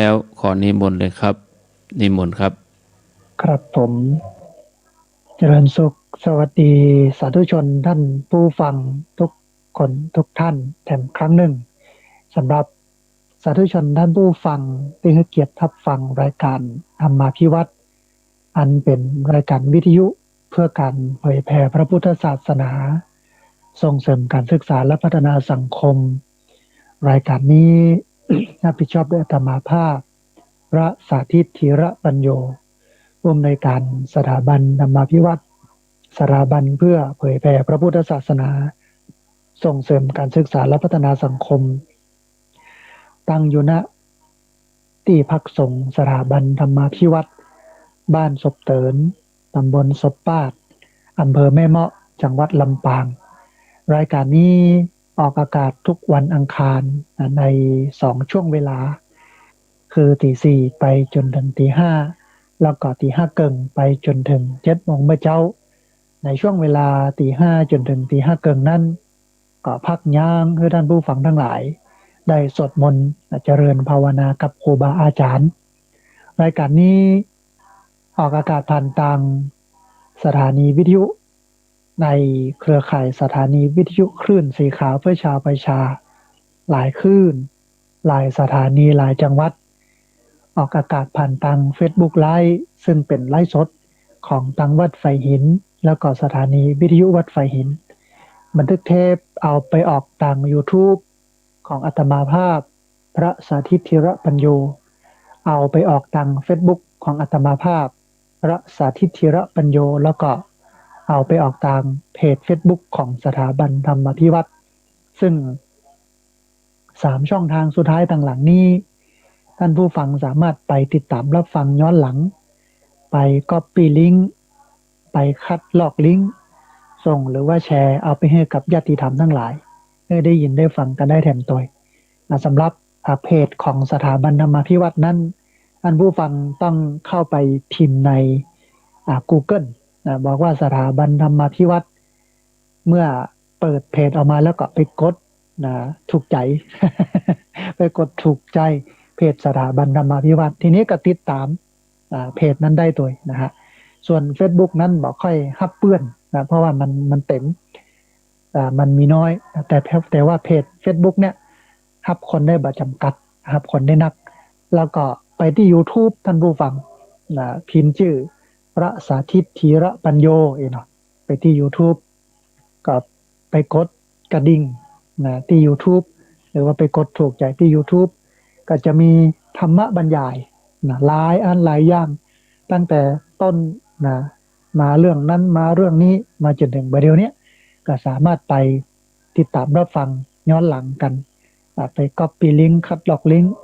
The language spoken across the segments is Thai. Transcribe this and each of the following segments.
แล้วขอนิมนต์เลยครับนิมนต์ครับครับผมเจริญสุขสวัสดีสาธุชนท่านผู้ฟังทุกคนทุกท่านแถมครั้งหนึ่งสำหรับสาธุชนท่านผู้ฟังที่ให้เกียรติรับฟังรายการธรรมาภิวัตน์อันเป็นรายการวิทยุเพื่อการเผยแผ่พระพุทธศาสนาส่งเสริมการศึกษาและพัฒนาสังคมรายการนี้ รับผิดชอบด้วยอาตมาภาพพระสาธิตธีระปัญโยผู้อำนวยการสถาบันธรรมาภิวัตน์สถาบันเพื่อเผยแผ่พระพุทธศาสนาส่งเสริมการศึกษาและพัฒนาสังคมตั้งอยู่ณที่พักสงฆ์สถาบันธรรมาภิวัตน์บ้านศพเตินตำบลศพปาดอำเภอแม่เมาะจังหวัดลำปางรายการนี้ออกอากาศทุกวันอังคารใน2 ช่วงเวลา คือตี 4ไปจนถึงตี 5แล้วก็ตี 5เกิงไปจนถึง7 โมงเมื่อเช้าในช่วงเวลาตี 5จนถึงตี 5เกิงนั้นก็พักย่างให้ท่านผู้ฟังทั้งหลายได้สวดมนต์เจริญภาวนากับครูบาอาจารย์รายการนี้ออกอากาศผ่านทางสถานีวิทยุในเครือข่ายสถานีวิทยุคลื่นสีขาวเพื่อชาวประชาหลายคลื่นหลายสถานีหลายจังหวัด ออกอากาศผ่านทาง Facebook Live ซึ่งเป็นไลฟ์สดของทางวัดไฟหินแล้วก็สถานีวิทยุวัดไฟหินบันทึกเทปเอาไปออกทาง YouTube ของอาตมาภาพพระสาธิตธีระปัญโยเอาไปออกทาง Facebook ของอาตมาภาพพระสาธิตธีระปัญโยแล้วก็เอาไปออกทางเพจ Facebook ของสถาบันธรรมพิวัตรซึ่ง3 ช่องทางสุดท้ายต่างหลังนี้ ท่านผู้ฟังสามารถไปติดตามรับฟังย้อนหลังไปก๊อปปี้ลิงก์ไปคัดลอกลิงก์ส่งหรือว่าแชร์เอาไปให้กับญาติธรรมทั้งหลายให้ได้ยินได้ฟังกันได้แถมตัวสำหรับเพจของสถาบันธรรมาภิวัตน์นั้นท่านผู้ฟังต้องเข้าไปพิมพ์ในGoogle บอกว่าสถาบันธรรมาภิวัตน์เมื่อเปิดเพจออกมาแล้วก็ไปกดนะถูกใจไปกดถูกใจ เพจสถาบันธรรมาภิวัตน์ทีนี้ก็ติดตามเพจนั้นได้ตัวนะฮะส่วน Facebook นั้นบอกค่อยฮับเปื้อนนะเพราะว่ามันเต็มมันมีน้อยแต่ว่าเพจ Facebook เนี่ยฮับคนได้บ่จำกัดฮับคนได้นักแล้วก็ไปที่ YouTube ท่านผู้ฟังนะพิมพ์ชื่อพระสาธิตธีระปัญโยเนาะไปที่ YouTube ก็ไปกดกระดิ่งนะที่ YouTube หรือว่าไปกดถูกใจที่ YouTube ก็จะมีธรรมะบรรยายนะหลายอันหลายอย่างตั้งแต่ต้นนะมาเรื่องนั้นมาเรื่องนี้มาจนถึงประเดี๋ยวนี้ก็สามารถไปติดตามรับฟังย้อนหลังกันไปก๊อปปี้ลิงก์คัดลอกลิงก์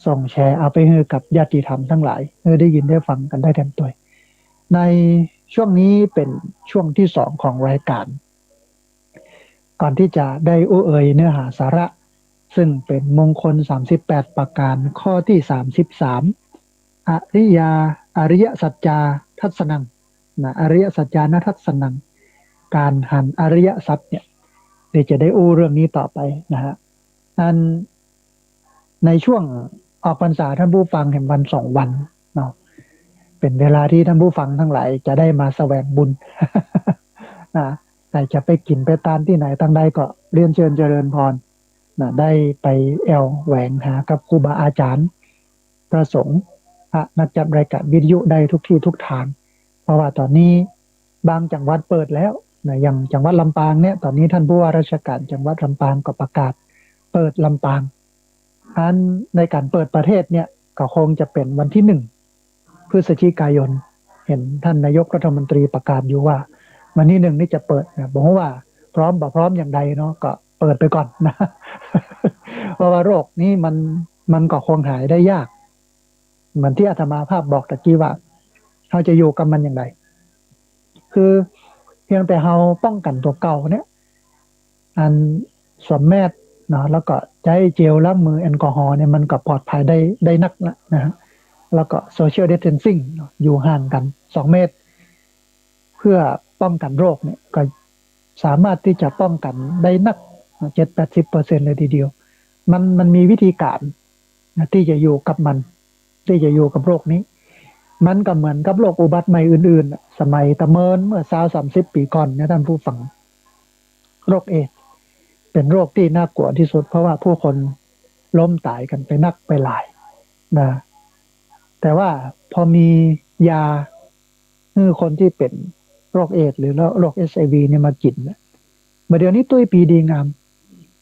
ส่งแชร์เอาไปให้กับญาติธรรมทั้งหลายให้ได้ยินได้ฟังกันได้เต็มตัวในช่วงนี้เป็นช่วงที่2ของรายการก่อนที่จะได้อู้เอ่ยเนื้อหาสาระ ซึ่งเป็นมงคล38ประการข้อที่33อริยาอริยสัจจาทัศนังนะอริยสัจจานะทัศนังการหันอริยสัจเนี่ยเดี๋ยวจะได้อู้เรื่องนี้ต่อไปนะฮะอันในช่วงออกพรรษาท่านผู้ฟังเห็นวัน 2 วันเนาะเป็นเวลาที่ท่านผู้ฟังทั้งหลายจะได้มาแสวงบุญนะแต่จะไปกินไปตานที่ไหนตั้งใดก็เรียนเชิญเจริญพร ได้ไปแอวแหวงหากับครูบาอาจารย์พระสงฆ์พระนักจัดรายการวิทยุได้ทุกที่ทุกทางเพราะว่าตอนนี้บางจังหวัดเปิดแล้วนะอย่างจังหวัดลำปางเนี่ยตอนนี้ท่านผู้ว่าราชการจังหวัดลำปางก็ประกาศเปิดลำปางอันในการเปิดประเทศเนี่ยก็คงจะเป็นวันที่1 พฤศจิกายนเห็นท่านนายกรัฐมนตรีประกาศอยู่ว่าวันที่ 1นี่จะเปิดนะบอกว่าพร้อมบ่พร้อมอย่างใดเนาะก็เปิดไปก่อนนะเพราะว่าโรคนี้มันก็คงหายได้ยากเหมือนที่อาตมาภาพบอกตะกี้ว่าเราจะอยู่กับมันอย่างไรคือเพียงแต่เราป้องกันตัวเก่าเนี่ยอันสวมแมสเนาะแล้วก็ใช้เจลล้างมือแอลกอฮอล์เนี่ยมันก็ปลอดภัยได้นักนะฮะแล้วก็โซเชียลดิสเทนซิ่งอยู่ห่างกัน2 เมตรเพื่อป้องกันโรคเนี่ยก็สามารถที่จะป้องกันได้นัก70-80%เลยทีเดียวมันมีวิธีการ นะที่จะอยู่กับมันที่จะอยู่กับโรคนี้ มันก็เหมือนกับโรคอุบัติใหม่อื่นๆน่ะสมัยตะเมินเมื่อ20-30 ปีก่อนนะท่านผู้ฟังโรคเอดส์เป็นโรคที่น่ากลัวที่สุดเพราะว่าผู้คนล้มตายกันไปนักไปหลายนะแต่ว่าพอมียาให้คนที่เป็นโรคเอดส์หรือโรค SIV เนี่ยมากินเนี่ยเมื่อเดี๋ยวนี้ตุ้ยปีดีงาม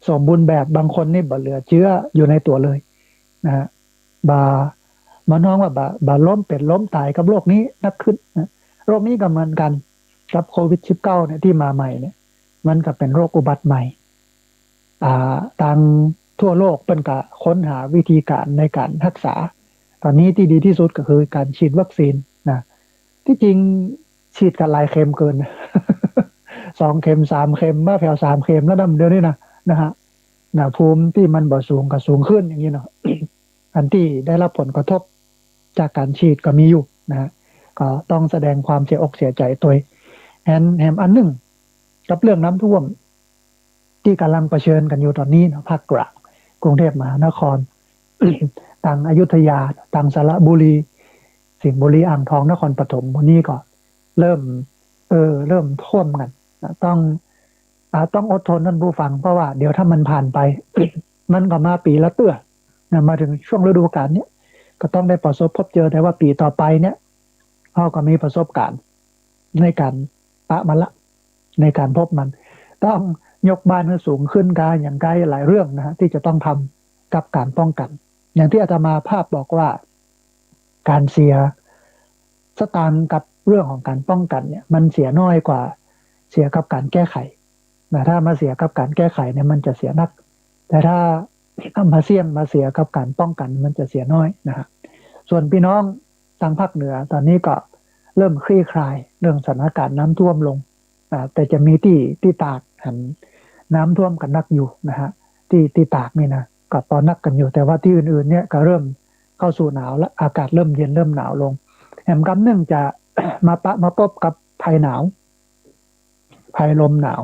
สมบูรณ์แบบบางคนนี่บ่เหลือเชื้ออยู่ในตัวเลยนะฮะบามาน้องว่าบาล้มเป็นล้มตายกับโรคนี้นักขึ้นนะโรคนี้ก็เหมือนกันกับโควิด19เนี่ยที่มาใหม่เนี่ยมันก็เป็นโรคอุบัติใหม่ทางทั่วโลกเป็นกะค้นหาวิธีการในการรักษาตอนนี้ที่ดีที่สุดก็คือการฉีดวัคซีนนะที่จริงฉีดกันหลายเข็มเกิน 2 เข็ม3 เข็มมาแผ่ว3 เข็มแล้วเดี๋ยวนี้นะฮะภูมิที่มันบ่สูงก็สูงขึ้นอย่างนี้เนาะ อันที่ได้รับผลกระทบจากการฉีดก็มีอยู่นะฮะก็ต้องแสดงความเสียอกเสียใจตัวแฮมอันหนึ่งกับเรื่องน้ำท่วมที่กำลังเผชิญกันอยู่ตอนนี้นะภาคกลางกรุงเทพมหานคร ทางอยุธยาทางสระบุรีสิงห์บุรีอ่างทองนครปฐมพวกนี้ก็เริ่มเริ่มท่วมกันนะต้องอดทนท่านผู้ฟังเพราะว่าเดี๋ยวถ้ามันผ่านไป มันก็มาปีละเตื้อนะมาถึงช่วงฤดูกาลเนี้ยก็ต้องได้ประสบพบเจอแต่ว่าปีต่อไปเนี่ยเราก็มีประสบการณ์ในการปะมันละในการพบมันต้องยกบ้านให้สูงขึ้นการอย่างไกลหลายเรื่องนะฮะที่จะต้องทำกับการป้องกันอย่างที่อาตมาภาพบอกว่าการเสียสตางค์กับเรื่องของการป้องกันเนี่ยมันเสียน้อยกว่าเสียกับการแก้ไขนะถ้ามาเสียกับการแก้ไขเนี่ยมันจะเสียนักแต่ถ้ามาเสียกับการป้องกันมันจะเสียน้อยนะฮะส่วนพี่น้องทางภาคเหนือตอนนี้ก็เริ่มคลี่คลายเรื่องสถานการณ์น้ำท่วมลงแต่จะมีที่ตากหันน้ำท่วมกันนักอยู่นะฮะที่ตากนี่นะก็ตอนนักกันอยู่แต่ว่าที่อื่นๆเนี่ยก็เริ่มเข้าสู่หนาวแล้วอากาศเริ่มเย็นเริ่มหนาวลงแหมกำเนื่องจะ มาพบกับภัยหนาวภัยลมหนาว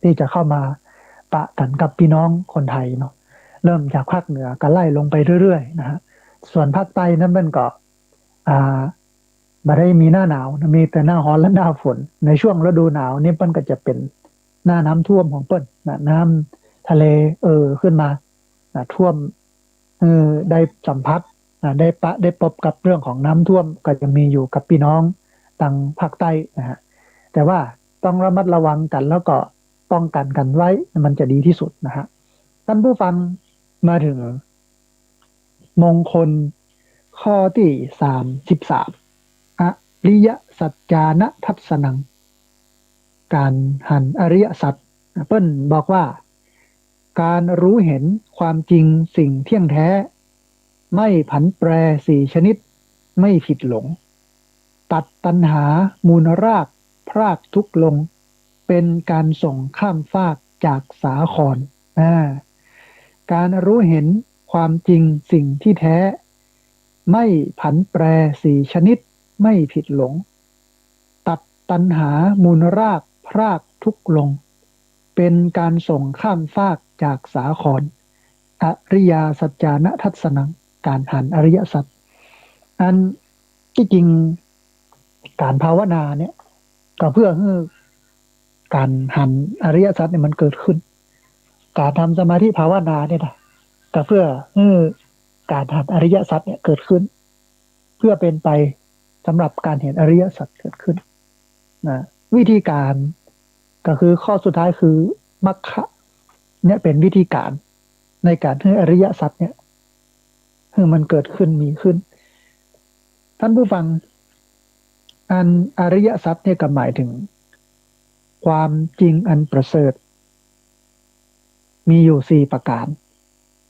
ที่จะเข้ามาปะกันกับพี่น้องคนไทยเนาะเริ่มจากภาคเหนือก็ไล่ลงไปเรื่อยๆนะฮะส่วนภาคใต้นั้นมันก็อ่าไม่ได้มีหน้าหนาวมีแต่หน้าร้อนและหน้าฝนในช่วงฤดูหนาวนี่เปิ้นก็จะเป็นหน้าน้ำท่วมของเปิ้นนะน้ำทะเลขึ้นมาท่วมได้สัมผัสได้พบกับเรื่องของน้ำท่วมก็จะมีอยู่กับพี่น้องทางภาคใต้นะฮะแต่ว่าต้องระมัดระวังกันแล้วก็ป้องกันกันไว้มันจะดีที่สุดนะฮะท่านผู้ฟังมาถึงมงคลข้อที่33อริยสัจจานะทัศนังการหันอริยสัจเปิ้ลบอกว่าการรู้เห็นความจริงสิ่งเที่ยงแท้ไม่ผันแปร4 ชนิดไม่ผิดหลงตัดตัณหามูลรากพรากทุกข์ลงเป็นการส่งข้ามฟากจากสาครการรู้เห็นความจริงสิ่งที่แท้ไม่ผันแปร4 ชนิดไม่ผิดหลงตัดตัณหามูลรากพรากทุกข์ลงเป็นการส่งข้ามฟากจากสาครอริยสัจจานะทัศนังการหันอริยสัจอันที่จริงการภาวนาเนี่ยก็เพื่อให้การหันอริยสัจเนี่ยมันเกิดขึ้นการทำสมาธิภาวนาเนี่ยนะก็เพื่อให้การหันอริยสัจเนี่ยเกิดขึ้นเพื่อเป็นไปสำหรับการเห็นอริยสัจเกิดขึ้นนะวิธีการก็คือข้อสุดท้ายคือมรรคะเนี่ยเป็นวิธีการในการให้อริยสัจเนี่ยให้มันเกิดขึ้นมีขึ้นท่านผู้ฟังอันอริยสัจเนี่ยก็หมายถึงความจริงอันประเสริฐมีอยู่4 ประการ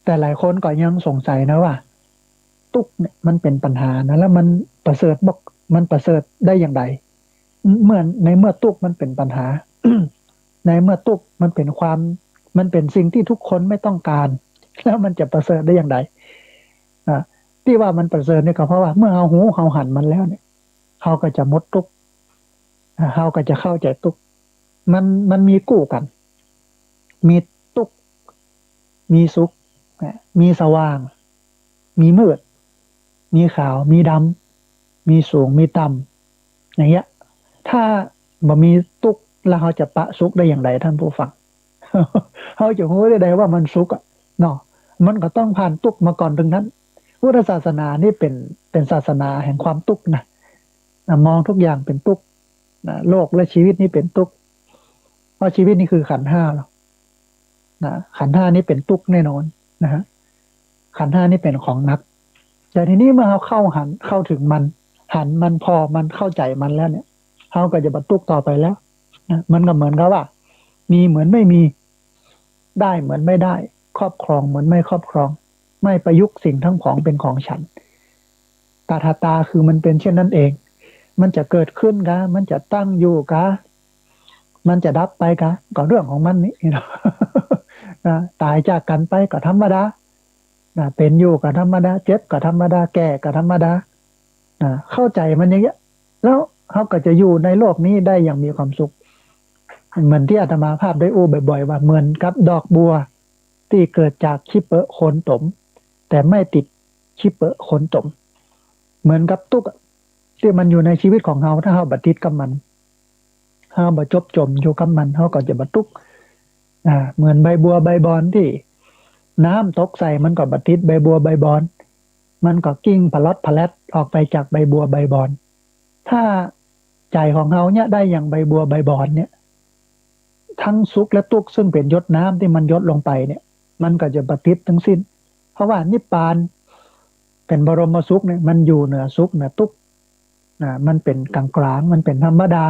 แต่หลายคนก็ยังสงสัยนะว่าทุกข์เนี่ยมันเป็นปัญหานะแล้วมันประเสริฐบอกมันประเสริฐได้อย่างไรในเมื่อทุกข์มันเป็นปัญหา ในเมื่อทุกข์มันเป็นสิ่งที่ทุกคนไม่ต้องการแล้วมันจะประเสริฐได้อย่างไรที่ว่ามันประเสริฐเนี่ยก็เพราะว่าเมื่อเอาหูเอาหันมันแล้วเนี่ยเขาก็จะหมดทุกข์เขาก็จะเข้าใจทุกข์มันมีกู้กัน มีทุกข์มีสุขมีสว่าง มีมืดมีขาวมีดำมีสูงมีต่ำอย่างเงี้ยถ้าบ่มีทุกข์แล้วเขาจะปะสุขได้อย่างไรท่านผู้ฟัง เขาจะรู้ได้ว่ามันสุขอะเนาะมันก็ต้องผ่านทุกข์มาก่อนถึงนั้นพุทธศาสนานี่เป็นศาสนาแห่งความทุกข์นะมองทุกอย่างเป็นทุกข์นะโลกและชีวิตนี้เป็นทุกข์เพราะชีวิตนี่คือขันธ์ห้าหรอกนะขันธ์ห้านี้เป็นทุกข์แน่นอนนะฮะขันธ์ห้านี่เป็นของหนักแต่ทีนี้เมื่อเราเข้าถึงมันหันมันพอมันเข้าใจมันแล้วเนี่ยเขาก็จะบรรทุกต่อไปแล้วนะมันก็เหมือนกับว่า มีเหมือนไม่มีได้เหมือนไม่ได้ครอบครองเหมือนไม่ครอบครองไม่ประยุกต์สิ่งทั้งของเป็นของฉันตาทาตาคือมันเป็นเช่นนั้นเองมันจะเกิดขึ้นกะมันจะตั้งอยู่กะมันจะดับไปกะก็เรื่องของมันนี่เนาะ นะตายจากกันไปก็ธรรมดานะเป็นอยู่ก็ธรรมดาเจ็บก็ธรรมดาแก่ก็ธรรมดานะเข้าใจมันอย่างเงี้ยแล้วเขาก็จะอยู่ในโลกนี้ได้อย่างมีความสุข เหมือนที่อาตมาภาพได้อู้บ่อยๆว่าเหมือนกับดอกบัวที่เกิดจากชิเปอะโคนตมแต่ไม่ติดชิเปอะโคนตมเหมือนกับตุกที่มันอยู่ในชีวิตของเราถ้าเราบัดติดกับมันเราบัดจบจมอยู่กับมันเราก็จะบัดตุกเหมือนใบบัวใบบอนที่น้ำตกใส่มันก็บัดติดใบบัวใบบอนมันก็กิ้งพลอดพลดออกไปจากใบบัวใบบอนถ้าใจของเราเนี่ยได้อย่างใบบัวใบบอนเนี่ยทั้งสุขและทุกข์ซึ่งเป็นหยดน้ำที่มันหยดลงไปเนี่ยมันก็จะปฏิษทั้งสิ้นเพราะว่านิพพานเป็นบรมสุขเนี่ยมันอยู่เหนือสุขเหนือทุกข์มันเป็นกลางกลางมันเป็นธรรมดา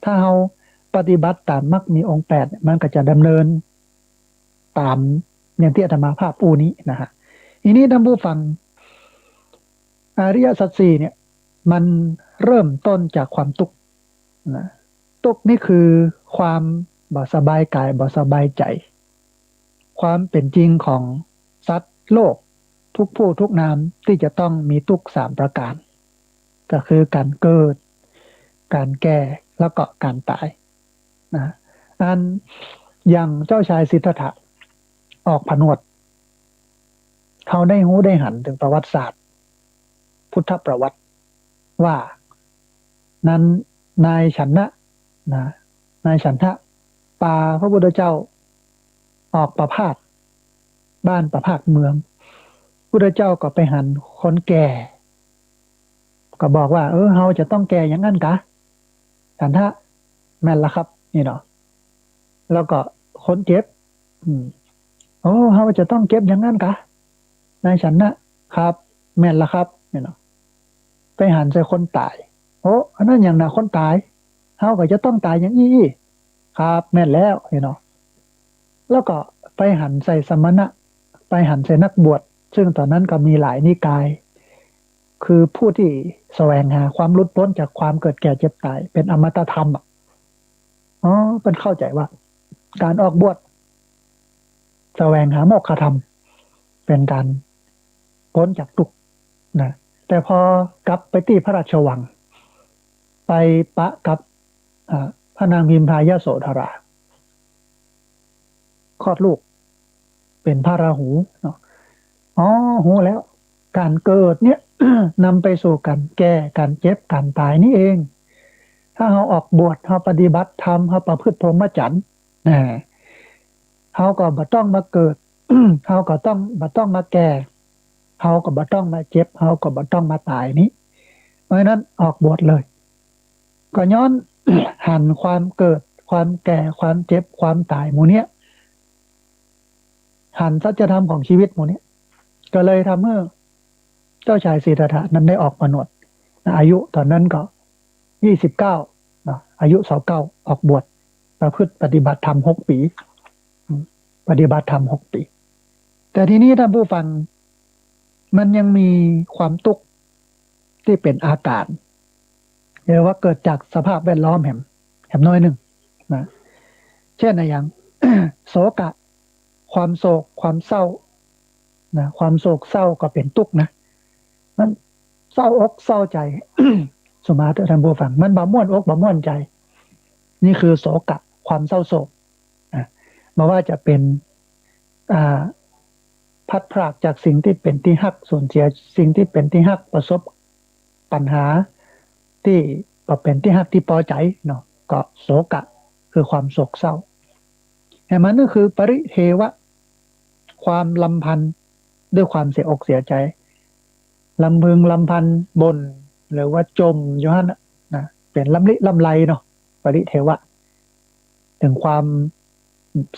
ถ้าเราปฏิบัติตามมรรคมีองค์แปดมันก็จะดำเนินตามอย่างที่อาตมาภาพปูนี้นะฮะทีนี้ท่านผู้ฟังอริยสัจสี่เนี่ยมันเริ่มต้นจากความทุกข์นะทุกข์นี่คือความบ่สบายกายบ่สบายใจความเป็นจริงของสัตว์โลกทุกผู้ทุกนามที่จะต้องมีทุกข์สามประการก็คือการเกิดการแก่แล้วก็การตายนะอันอย่างเจ้าชายสิทธัตถะออกผนวดเขาได้หูได้หันถึงประวัติศาสตร์พุทธประวัติว่านั้นนายฉันนะนายฉันทะปาพระพุทธเจ้าออกประพาสบ้านประพาสเมืองพุทธเจ้าก็ไปหันคนแก่ก็บอกว่าเฮาจะต้องแก่อย่างนั้นกะฉันทะแม่นละครับนี่เนาะแล้วก็คนเจ็บเฮาจะต้องเก็บอย่างนั้นกะนายฉันนะครับแม่นละครับนี่เนาะไปหันใส่คนตายอันนั้นอย่างน่ะคนตายเฮาก็จะต้องตายอย่างนี้ครับแม่นแล้วเนาะแล้วก็ไปหันใส่สมณะไปหันใส่นักบวชซึ่งตอนนั้นก็มีหลายนิกายคือผู้ที่แสวงหาความหลุดพ้นจากความเกิดแก่เจ็บตายเป็นอมตะธรรมเป็นเข้าใจว่าการออกบวชแสวงหาโมกขธรรมเป็นการพ้นจากทุกข์นะแต่พอกลับไปที่พระราชวังไปปะกับพระนางพิมพายโสธราคลอดลูกเป็นพระราหูเนาะหูแล้วการเกิดเนี่ย นำไปสู่การแก่การเจ็บการตายนี่เองถ้าเราออกบวชเราปฏิบัติธรรมเราประพฤติพรหมจรรย์เขาก็บ่ต้องมาเกิด เขาก็ต้องบ่ต้องมาแก่เขาก็บ่ต้องมาเจ็บเขาก็บ่ต้องมาตายนี้เพราะฉะนั้นออกบวชเลยก็ย้อน หันความเกิดความแก่ความเจ็บความตายหมู่เนี้ยหันสัจธรรมของชีวิตหมู่เนี้ยก็เลยทำให้เจ้าชายสิทธัตถะนั้นได้ออกผนวดอายุตอนนั้นก็29อายุ29ออกบวชประพฤติปฏิบัติธรรม6 ปีปฏิบัติธรรม6 ปีแต่ทีนี้ท่านผู้ฟังมันยังมีความทุกข์ที่เป็นอาการเรียกว่าเกิดจากสภาพแวดล้อมแหมน้อยหนึ่งนะเช่นอะไรอย่าง โศกะความโศกความเศร้านะความโศกเศร้าก็เป็นทุกข์นะมันเศร้าอกเศร้าใจ สมาธิท่านผู้ฟังมันบ่ม่วนอกบ่ม่วนใจนี่คือโศกะความเศร้าโศกนะไม่ว่าจะเป็น พัดพรากจากสิ่งที่เป็นที่ฮักสูญเสียสิ่งที่เป็นที่ฮักประสบปัญหาที่ก็เป็นที่ฮักที่พอใจเนาะก็โศกะคือความโศกเศร้าแต่มันก็คือปริเทวะความลำพันธ์ด้วยความเสียอกเสียใจลำพึงลำพันบ่นหรือว่าจมอยู่นั่นนะเป็นลำลิลำไรเนาะปริเทวะถึงความ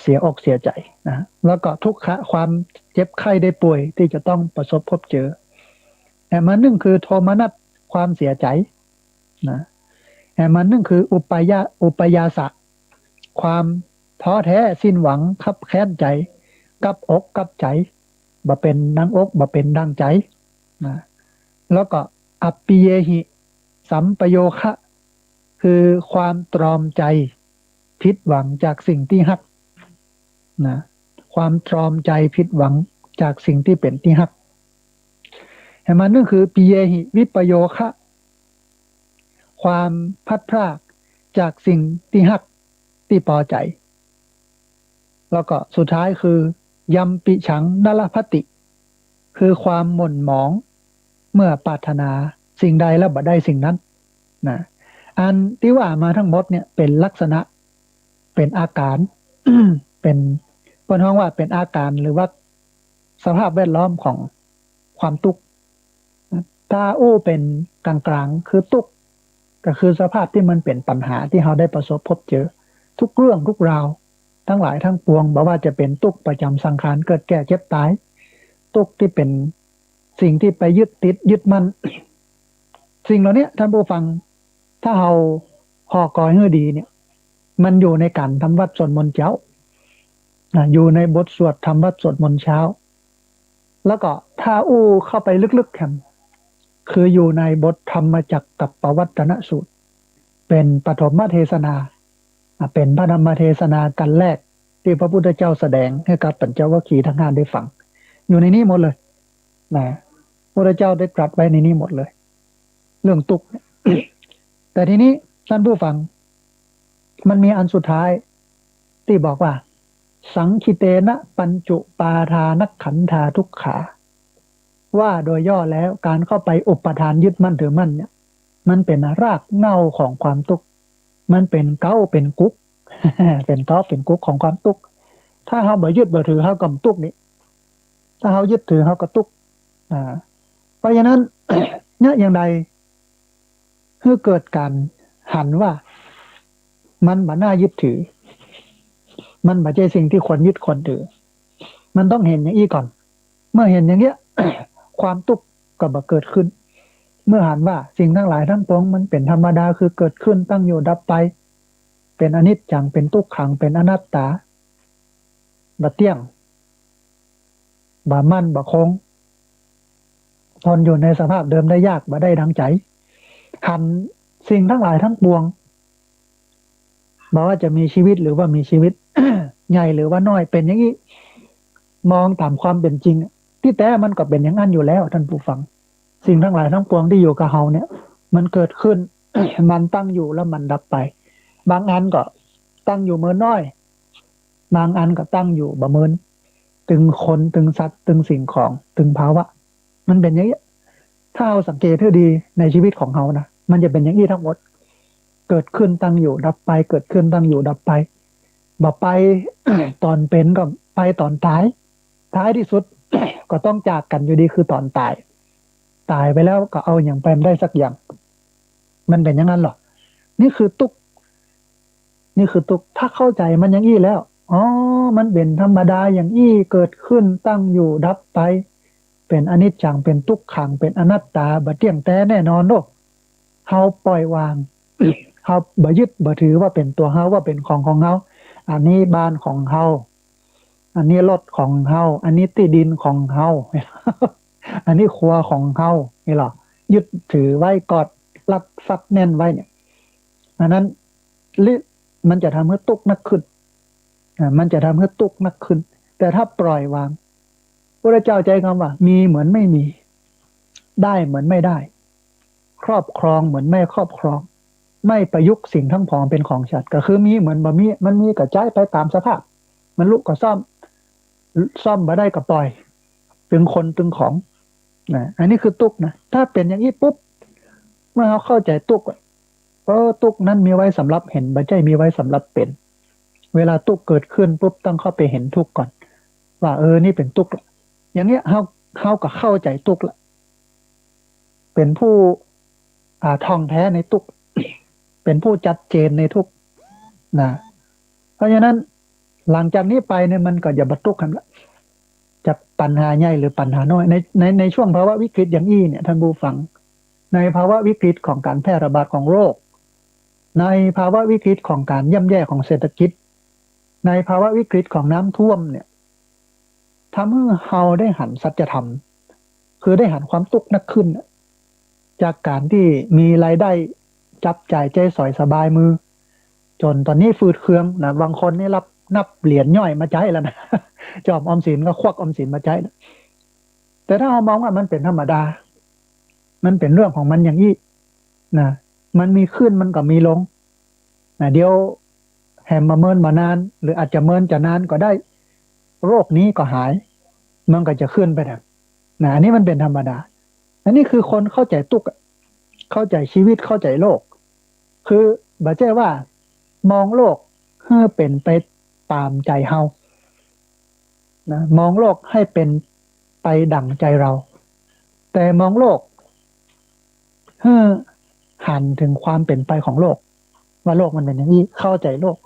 เสียอกเสียใจนะแล้วก็ทุกขะความเจ็บไข้ได้ป่วยที่จะต้องประสบพบเจอแต่มันหนึ่งคือโทมนัสความเสียใจนะแต่มันหนึ่งคืออุปยาสะความท้อแท้สิ้นหวังคับแค้นใจกับอกกับใจบ่เป็นดังอกบ่เป็นดังใจนะแล้วก็อัปปิเยหิสัมปโยคะคือความตรอมใจผิดหวังจากสิ่งที่ฮักนะความตรอมใจผิดหวังจากสิ่งที่เป็นที่ฮักเห็นมันนั่นคือปิเยหิวิปโยคะความพัดพรากจากสิ่งที่ฮักที่พอใจแล้วก็สุดท้ายคือยัมปิฉังนลพัตติคือความหม่นหมองเมื่อปรารถนาสิ่งใดแล้วบ่ได้สิ่งนั้นนะอันที่ว่ามาทั้งหมดเนี่ยเป็นลักษณะเป็นอาการ เป็นบนห้องว่าเป็นอาการหรือว่าสภาพแวดล้อมของความทุกข์ถ้าอู้เป็นกลางๆคือทุกข์ก็คือสภาพที่มันเป็นปัญหาที่เราได้ประสบพบเจอทุกเรื่องทุกราวทั้งหลายทั้งปวงบอกว่าจะเป็นทุกข์ประจำสังขารเกิดแก่เจ็บตายทุกข์ที่เป็นสิ่งที่ไปยึดติดยึดมัน สิ่งเหล่านี้ท่านผู้ฟังถ้าเราพอกอยให้ดีเนี่ยมันอยู่ในการทำวัดสวดมนต์เช้าอยู่ในบทสวดทำวัดสวดมนต์เช้าแล้วก็ถ้าอู้เข้าไปลึกๆแคมคืออยู่ในบทธรรมจักรกับปวัตตนสูตรเป็นปฐมเทศนาเป็นพระธรรมเทศนากันแรกที่พระพุทธเจ้าแสดงให้กับปัญจวัคคีย์ทั้งห้าได้ฟังอยู่ในนี้หมดเลยนะพระพุทธเจ้าได้ตรัสไว้ในนี้หมดเลยเรื่องทุกข์ แต่ทีนี้ท่านผู้ฟังมันมีอันสุดท้ายที่บอกว่าสังคิเตนะปัญจุปาทานขันธาทุกขาว่าโดยย่อแล้วการเข้าไปอุปทานยึดมั่นถือมั่นเนี่ยมันเป็นรากเหง้าของความทุกข์มันเป็นเก้าเป็นกุ๊ก เป็นเก้าเป็นกุ๊กของความทุกข์ถ้าเขาบ่ยึดบ่ถือเขาก็ทุกข์นี่ถ้าเขายึดถือเขาก็ทุกข์เพราะฉะนั้น เนี่ยอย่างใดเพื่อเกิดการหันว่ามันบ่น่ายึดถือมันบ่ใช่สิ่งที่ควรยึดควรถือมันต้องเห็นอย่างนี้ก่อนเมื่อเห็นอย่างเงี้ย ความทุกข์ก็บ่เกิดขึ้นเมื่อหันว่าสิ่งทั้งหลายทั้งปวงมันเป็นธรรมดาคือเกิดขึ้นตั้งอยู่ดับไปเป็นอนิจจังเป็นทุกขังเป็นอนัตตาบ่เที่ยงบ่มั่นบ่คงทนอยู่ในสภาพเดิมได้ยากบ่ได้ดังใจหันสิ่งทั้งหลายทั้งปวงบอกว่าจะมีชีวิตหรือว่ามีชีวิต ใหญ่หรือว่าน้อยเป็นอย่างนี้มองตามความเป็นจริงที่แท้มันก็เป็นอย่างนั้นอยู่แล้วท่านผู้ฟังสิ่งทั้งหลายทั้งปวงที่อยู่กับเฮาเนี่ยมันเกิดขึ้น มันตั้งอยู่แล้วมันดับไปบางอันก็ตั้งอยู่เมินน้อยบางอันก็ตั้งอยู่บ่เมินถึงคนถึงสัตว์ถึงสิ่งของถึงภาวะมันเป็นอย่างนี้ถ้าเราสังเกตให้ดีในชีวิตของเฮานะมันจะเป็นอย่างนี้ทั้งหมดเกิดขึ้นตั้งอยู่ดับไปเกิดขึ้นตั้งอยู่ดับไปบ่ไป ตอนเป็นก็ไปตอนตายท้ายที่สุด ก็ต้องจากกันอยู่ดีคือตอนตายตายไปแล้วก็เอาอย่างไปไม่ได้สักอย่างมันเป็นอย่างนั้นหรอนี่คือทุกข์นี่คือทุกข์ถ้าเข้าใจมันอย่างนี้แล้วอ๋อมันเป็นธรรมดาอย่างนี้เกิดขึ้นตั้งอยู่ดับไปเป็นอนิจจังเป็นทุกขังเป็นอนัตตาบ่เที่ยงแท้แน่นอนโลกเฮาปล่อยวาง เฮาบ่ยึดบ่ถือว่าเป็นตัวเฮาว่าเป็นของเฮาอันนี้บ้านของเฮาอันนี้รถของเฮาอันนี้ที่ดินของเฮา อันนี้ครัวของเฮานี่หรอยึดถือไว้กอดรัดฟัดแน่นไว้เนี่ยอันนั้นมันจะทำให้ทุกข์นักขึ้นมันจะทำให้ทุกข์นักขึ้นแต่ถ้าปล่อยวางพระเจ้าใจคำว่ามีเหมือนไม่มีได้เหมือนไม่ได้ครอบครองเหมือนไม่ครอบครองไม่ประยุกต์สิ่งทั้งปวงเป็นของฉันก็คือมีเหมือนบ่มีมันมีก็จ่ายไปตามสภาพมันลุกก็ซ่อมบ่ได้ก็ปล่อย ตึงคนตึงของนะอันนี้คือตุกนะถ้าเป็นอย่างนี้ปุ๊บเมื่อเราเข้าใจตุกเพราะตุกนั้นมีไว้สำหรับเห็นบัจจัยมีไว้สำหรับเป็นเวลาตุกเกิดขึ้นปุ๊บต้องเข้าไปเห็นทุกข์ก่อนว่านี่เป็นตุกละอย่างเงี้ยเขาก็เข้าใจตุกละเป็นผู้ท่องแท้ในตุกเป็นผู้ชัดเจนในทุกนะเพราะฉะนั้นหลังจากนี้ไปเนี่ยมันก็อย่าบรรทุกกันละจะปัญหาใหญ่หรือปัญหาน้อยในช่วงภาวะวิกฤตอย่างนี้เนี่ยท่านผู้ฟังในภาวะวิกฤตของการแพร่ระบาดของโรคในภาวะวิกฤตของการย่ำแย่ของเศรษฐกิจในภาวะวิกฤตของน้ำท่วมเนี่ยทำให้เราได้หันสัจธรรมคือได้หันความตุกข์นักขึ้นจากการที่มีรายได้จับจ่ายใจสอยสบายมือจนตอนนี้ฟืดเคืองนะบางคนนี่รับนับเหรียญย่อยมาใช้แล้วนะจอมออมสินก็ควักออมสินมาใช้นะแต่ถ้าเรามองว่ามันเป็นธรรมดามันเป็นเรื่องของมันอย่างนี้นะมันมีขึ้นมันก็มีลงนะเดี๋ยวแฮมมาเมินมานานหรืออาจจะเมินจะนานก็ได้โรคนี้ก็หายมันก็จะขึ้นไปนะอันนี้มันเป็นธรรมดาอันนี้คือคนเข้าใจตุกเข้าใจชีวิตเข้าใจโลกคือบ่ใช่ว่ามองโลกให้เป็นไปตามใจเฮานะมองโลกให้เป็นไปดั่งใจเราแต่มองโลกให้หันถึงความเป็นไปของโลกว่าโลกมันเป็นอย่างนี้เข้าใจโลก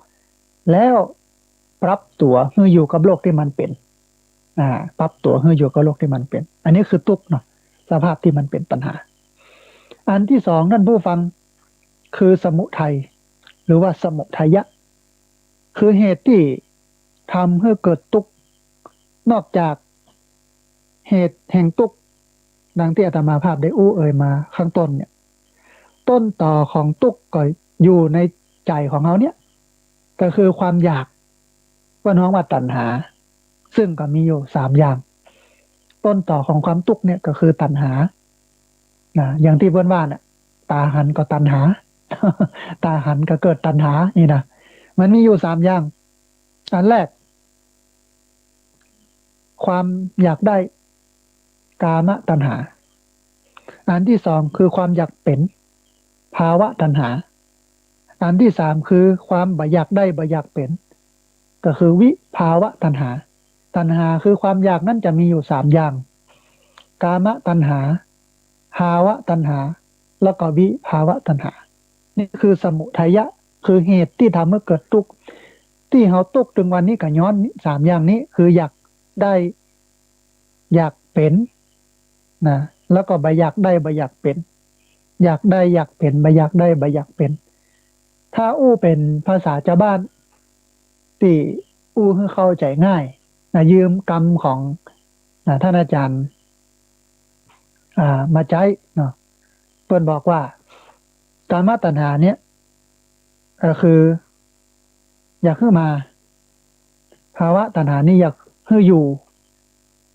แล้วปรับตัวให้อยู่กับโลกที่มันเป็นปรับตัวให้อยู่กับโลกที่มันเป็นอันนี้คือตุกเนาะสภาพที่มันเป็นปัญหาอันที่สองท่านผู้ฟังคือสมุทัยหรือว่าสมุทัยะคือเหตุที่ทำให้เกิดทุกข์นอกจากเหตุแห่งทุกข์ดังที่อาตมาภาพได้เอ่ยมาข้างต้นเนี่ยต้นต่อของทุกข์ก็อยู่ในใจของเราเนี่ยก็คือความอยากว่าน้องว่าตัณหาซึ่งก็มีอยู่สามอย่างต้นต่อของความทุกข์เนี่ยก็คือตัณหาอย่างที่เพื่อนว่าเนี่ยตาหันก็ตัณหา ตาหันก็เกิดตัณหานี่นะมันมีอยู่สามอย่างอันแรกความอยากได้กามตัณหาอันที่สองคือความอยากเป็นภาวะตัณหาอันที่สามคือความบ่อยากได้บ่อยากเป็นก็คือวิภาวะตัณหาตัณหาคือความอยากนั่นจะมีอยู่สามอย่างกามตัณหาภาวะตัณหาแล้วก็วิภาวะตัณหานี่คือสมุทัยะคือเหตุที่ทำให้เกิดทุกข์ที่เขาทุกข์ถึงวันนี้ก็ย้อนสามอย่างนี้คืออยากได้อยากเป็นนะแล้วก็บ่อยากได้บ่อยากเป็นอยากได้อยากเป็นบ่อยากได้บ่อยากเป็นถ้าเป็นภาษาชาวบ้านที่ให้เข้าใจง่ายนะยืมกรรมของท่านอาจารย์มาใช้เนาะเพิ่นบอกว่ากามตัณหาเนี่ยก็คืออยากขึ้นมาภาวะตัณหานี่อยากให้อยู่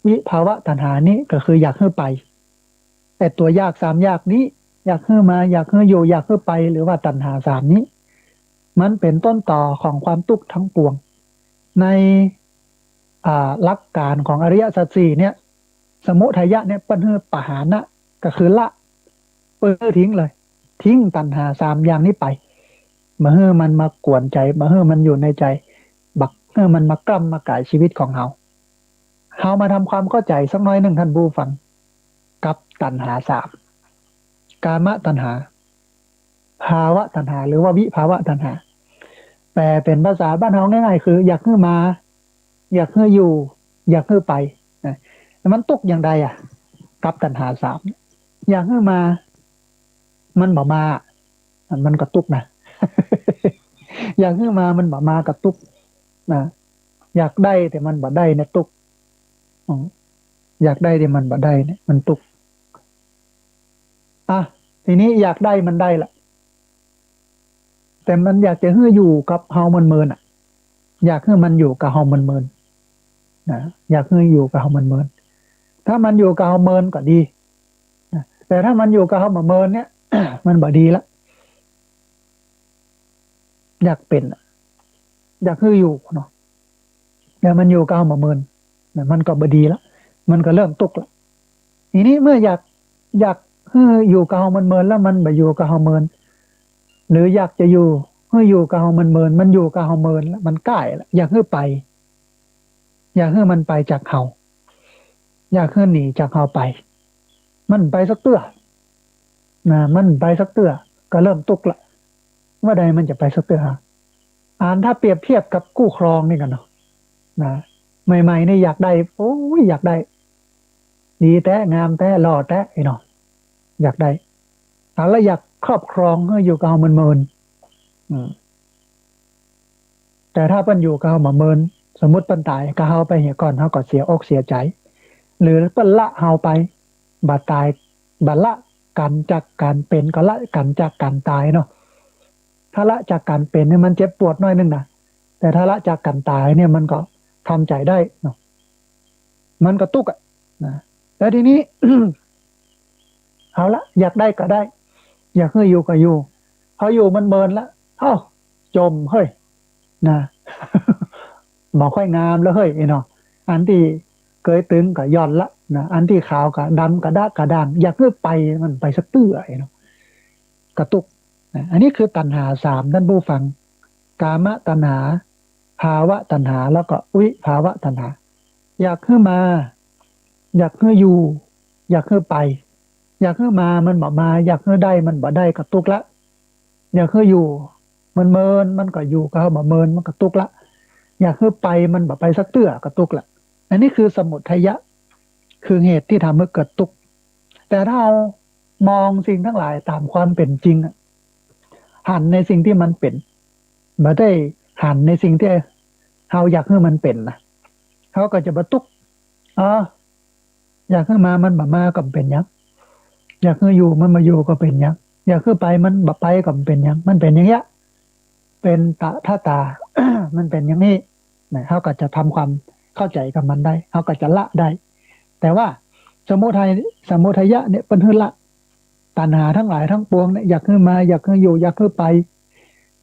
วิภาวะตัณหานี้ก็คืออยากให้ไปแต่ตัวยากสามยากนี้อยากให้มาอยากให้อยู่อยากให้ไปหรือว่าตัณหาสามนี้มันเป็นต้นต่อของความทุกข์ทั้งปวงในหลักการของอริยสัจสี่เนี่ยสมุทัยะเนี่ยเป็นปหานะก็คือละเปิดทิ้งเลยทิ้งตัณหาสามอย่างนี้ไปมาให้มันมากวนใจมาให้มันอยู่ในใจบักให้มันมากล้ำมาก่ายชีวิตของเรามาทำความเข้าใจสักน้อยหนึ่งท่านผู้ฟังกับตัณหาสามกามตัณหาภาวะตัณหาหรือว่าวิภาวะตัณหาแปลเป็นภาษาบ้านเราง่ายๆคืออยากให้มาอยากให้อยู่อยากให้ไปนะมันตุกอย่างใดกับตัณหาสามอยากให้มามันบ่มามันก็ตุกนะ อยากให้มามันบ่มากับตุกนะอยากได้แต่มันบ่ได้เนี่ยตุกอยากได้แต่มันบ่ได้เนี่ยมันตุกทีนี้อยากได้มันได้ละแต่มันอยากจะให้อยู่กับเฮามันเมินอยากให้มันอยู่กับเฮามันเมินนะอยากให้อยู่กับเฮามันเมินถ้ามันอยู่กับเฮาเมินก็ดีนะแต่ถ้ามันอยู่กับเฮามาเมินเนี่ย มันบ่ดีละอยากเป็นอยากให้อยู่เนาะแต่มันอยู่กับเฮามาเมินนะมันก็บ่ดีละ มันก็เริ่มตุกละทีนี้เมื่ออยากให้อยู่กับเฮามันเมินแล้วมันบ่อยู่กับเฮาเมินหรืออยากจะอยู่ให้อยู่กับเฮามันเมินมันอยู่กับเฮาเมินแล้วมันใกล้ละอยากให้ไป อยากให้มันไปจากเฮาอยากให้หนีจากเฮาไป มันไปสักเตื้อมันไปสักเตื้อก็เริ่มตุกละว่าใดมันจะไปสักเตื้อถ้าเปรียบเทียบกับกู้ครองนี่กันเนาะนะใหม่ๆนี่อยากได้โอ้ยอยากได้ดีแต่งามแต่หล่อแต่ไอ้เนาะอยากได้แล้วอยากครอบครองให้อยู่กับเฮามันเมินอืมแต่ถ้าเปิ้นอยู่กับเฮามาเมินสมมุติเปิ้นตายก็เฮาไปเหียก่อนเฮาก็เสียอกเสียใจ หรือเปิ้นละเฮาไปบาดตายบาดละกันจากการเป็นก็ละกันจากการตายเนาะถ้าละจากการเป็นเนี่ยมันเจ็บปวดหน้อยนึงนะแต่ถ้าละจากการตายเนี่ยมันก็ทำใจได้เนาะมันก็ตุกนะแล้วทีนี้ เอาละอยากได้ก็ได้ อยากให้อยู่ก็อยู่พออยู่มันเมินละเอ้าจมเฮ้ยนะ บอกค่อยงามแล้วเฮ้ยไอ้เนาะอันที่เคยตึงก็ย่อนละนะอันที่ขาวก็ดำก็ด้ากระด่างอยากให้ไปมันไปสักเตื้อไอ้เนาะกระตุกนะอันนี้คือตัณหาสามท่านผู้ฟังกามตัณหาภาวะตัณหาแล้วก็วิภาวะตัณหาอยากให้มาอยากให้อยู่อยากให้ไปอยากให้มามันบ่มาอยากให้ได้มันบ่ได้กระตุกละอยากให้อยู่มันเมินมันก็อยู่ก็บ่เมินมันกระตุกละอยากให้ไปมันบ่ไปสักเตื้อกระตุกละอันนี้คือสมุทัยะคือเหตุที่ทำให้เกิดทุกข์แต่ถ้าเรามองสิ่งทั้งหลายตามความเป็นจริงหันในสิ่งที่มันเป็นไม่ได้หันในสิ่งที่เราอยากให้มันเป็นนะเขาก็จะบรรทุกอยากให้มามันบ่มาก็เป็นยังอยากให้อยู่มันมาอยู่ก็เป็นยังอยากให้ไปมันบ่ไปก็เป็นยังมันเป็นอย่างเงี้ยเป็นตา มันเป็นอย่างนี้นะเขาก็จะทำความเข้าใจกับมันได้เขาก็จะละได้แต่ว่าสมุทัยะเนี่ยเป็นหื้อละตัณหาทั้งหลายทั้งปวงเนี่ยอยากขึ้นมาอยากขึ้นอยู่อยากขึ้นไป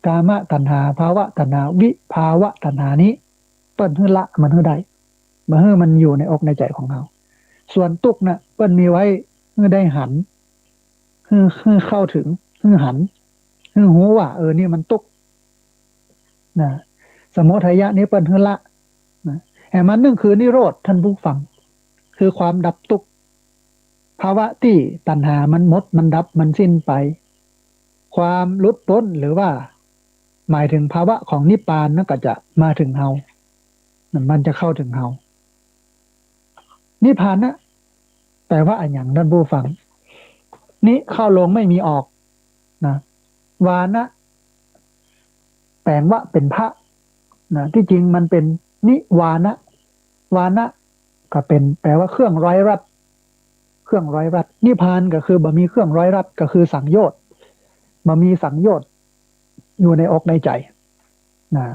กามตัณหาภาวะตัณหาวิภาวะตัณหานี้เปิ้นหื้อละมันหื้อใดมาหื้อมันอยู่ในอกในใจของเราส่วนตุกนะเปิ้นมีไว้หื้อได้หันหื้อเข้าถึงหื้อหันหื้อหูว่านี่มันตุกนะสมุทัยะนี้เปิ้นหื้อละนะแต่มันนึ่งคือนิโรธท่านผู้ฟังคือความดับทุกข์ภาวะที่ตัณหามันหมดมันดับมันสิ้นไปความหลุดพ้นหรือว่าหมายถึงภาวะของนิพพานนั่นก็จะมาถึงเฮามันจะเข้าถึงเฮานิพพานนะแปลว่าอันอย่างท่านผู้ฟังนี้เข้าลงไม่มีออกนะวานะแปลว่าเป็นพระนะที่จริงมันเป็นนิวานะวานะก็เป็นแปลว่าเครื่องร้อยรัดเครื่องร้อยรัดนิพพานก็คือบ่มีเครื่องร้อยรัดก็คือสังโยชน์บ่มีสังโยชน์อยู่ในอกในใจนะ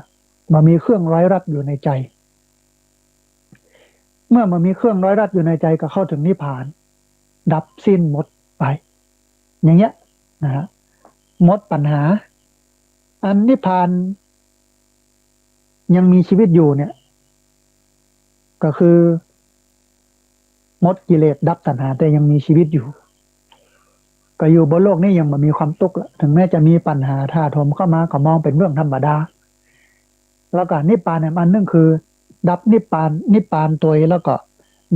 บ่มีเครื่องร้อยรัดอยู่ในใจเมื่อมันมีเครื่องร้อยรัดอยู่ในใจก็เข้าถึงนิพพานดับสิ้นหมดไปอย่างเงี้ยนะฮะหมดปัญหาอันนิพพานยังมีชีวิตอยู่เนี่ยก็คือหมดกิเลสดับตัณหาแต่ยังมีชีวิตอยู่ก็อยู่บนโลกนี้ยังไม่มีความทุกข์ถึงแม้จะมีปัญหาท่าโถมเข้ามาก็มองเป็นเรื่องธรรมดาแล้วก็นิพพานอันนึงคือดับนิพพานตัวแล้วก็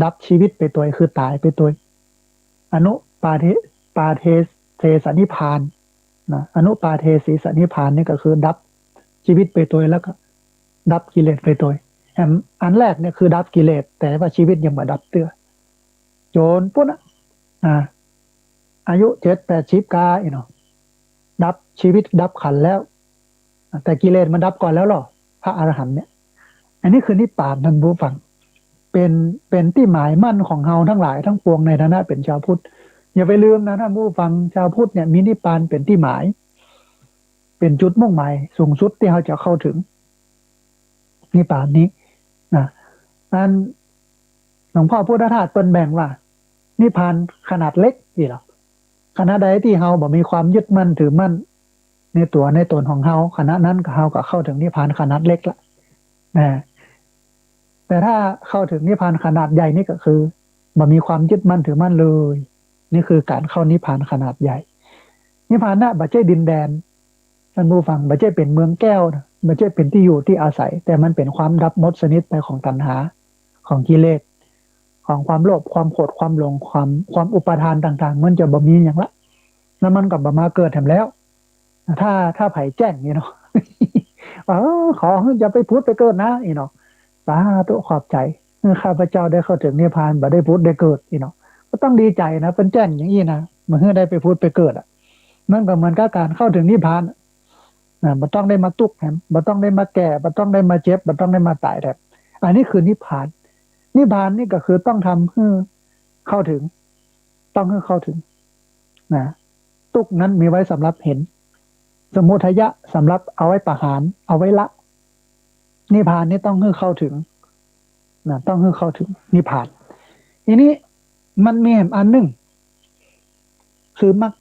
ดับชีวิตไปตัวคือตายไปตัวอนุปาเทเทสนิพพานนะอนุปาเทสีสนิพพานนี่ก็คือดับชีวิตไปตัวแล้วก็ดับกิเลสไปตัวอันแรกเนี่ยคือดับกิเลสแต่ว่าชีวิตยังไม่ดับเตื้อโจรปุ๊บอายุ7-80กาเนาะดับชีวิตดับขันแล้วแต่กิเลสมันดับก่อนแล้วหรอพระอรหันต์เนี่ยอันนี้คือนิพพานท่านผู้ฟังเป็นที่หมายมั่นของเฮาทั้งหลายทั้งปวงในฐานะเป็นชาวพุทธอย่าไปลืมนะท่านผู้ฟังชาวพุทธเนี่ยมีนิพพานเป็นที่หมายเป็นจุดมุ่งหมายสูงสุดที่เราจะเข้าถึงนิพพานนี้นะอันหลวงพ่อพุทธทาสเปิ้นแบ่งว่านิพพานขนาดเล็กนี่หรอขณะใดที่เฮาบ่มีความยึดมั่นถือมั่นในตัวในตนของเฮาขณะนั้นก็เฮาก็เข้าถึงนิพพานขนาดเล็กละนะแต่ถ้าเข้าถึงนิพพานขนาดใหญ่นี่ก็คือ บ่มีความยึดมั่นถือมั่นเลย นี่คือการเข้านิพพานขนาดใหญ่นิพพานน่ะบ่ใช่ดินแดนท่านผู้ฟังบ่ใช่เป็นเมืองแก้วนะบ่ใช่เป็นที่อยู่ที่อาศัย แต่มันเป็นความดับหมดสนิทไปของตัณหาของกิเลสของความโลภความโกรธความหลงความอุปาทานต่างๆมันจะบ่มีอย่างละแล้วมันก็บ่มาเกิดแถมแล้วถ้าไผ่แจ้งนี่เนาะ ขออย่าไปพูดไปเกิดนะอีเนาะสาธุขอบใจข้าพเจ้าได้เข้าถึงนิพพานบ่ได้พูดได้เกิดอีเนาะก็ต้องดีใจนะเป็นแจ้งอย่างนี้นะเมื่อได้ไปพูดไปเกิดอ่ะมันก็เหมือนกับการเข้าถึงนิพพานบ่ต้องได้มาตุกแถมบ่ต้องได้มาแก่บ่ต้องได้มาเจ็บบ่ต้องได้มาตายแถมอันนี้คือนิพพานนิพพานนี่ก็คือต้องทำให้เข้าถึงต้องให้เข้าถึงนะตุกนั้นมีไว้สำหรับเห็นสมุทัยะสำหรับเอาไว้ประหารเอาไว้ละนิพพานนี่ต้องให้เข้าถึงนะต้องให้เข้าถึงนิพพานทีนี้มันมีอันหนึ่งคือมรรค